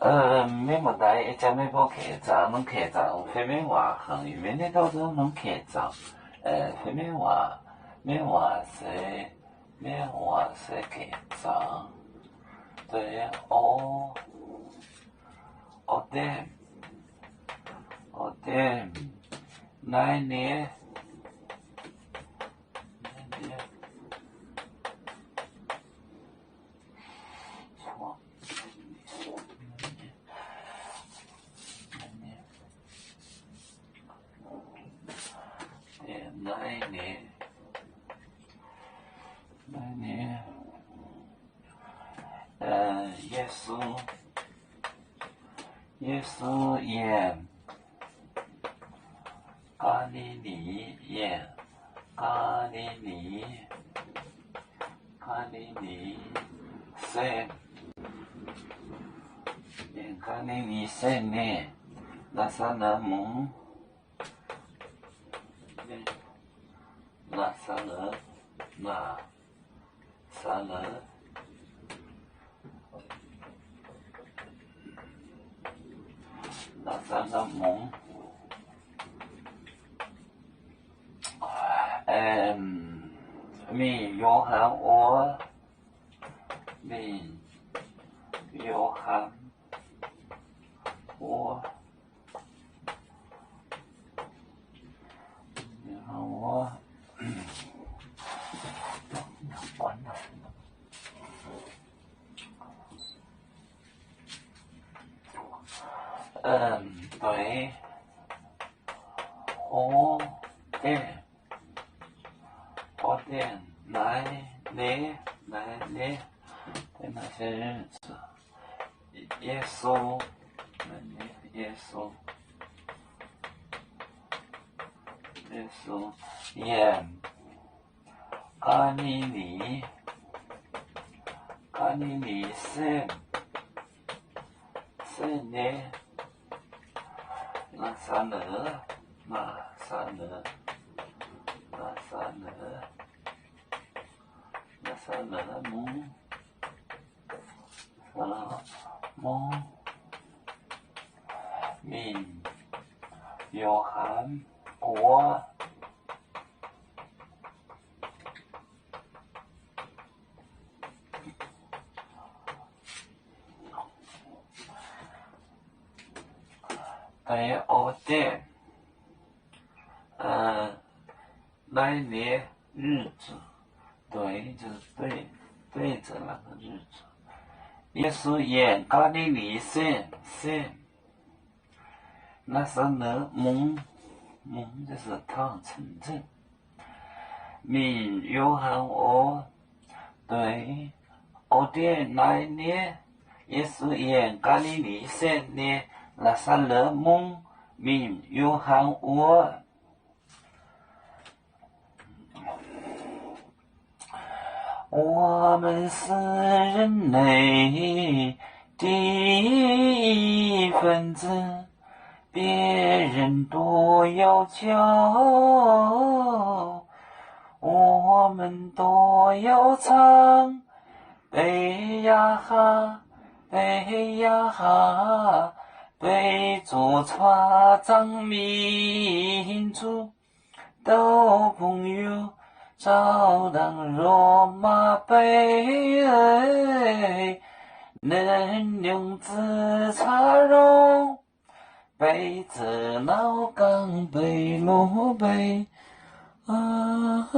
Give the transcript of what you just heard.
每么大一家每包客栈，侬客栈非每话行业每年到头侬客栈，非每话是客栈，对哦，来年。来年，耶稣演加利利圣加利利圣呢，拉萨勒蒙。拉萨勒蒙，มี约翰我，对，火电来嘞，在那些日子，耶稣，演加利利圣呢，拉萨勒蒙，名约翰我。对，来年日子，对，就是对着那个日子。耶稣演加利利圣，那是呢蒙就是汤城镇，名约翰我，对，店来年，耶稣演加利利圣呢。拉萨勒蒙名约翰我，我们是人类的一份子，别人都要教，我们都要唱，背呀哈，背着船长民族都朋友，照当罗马杯，能用自茶容，背着老钢背罗背啊。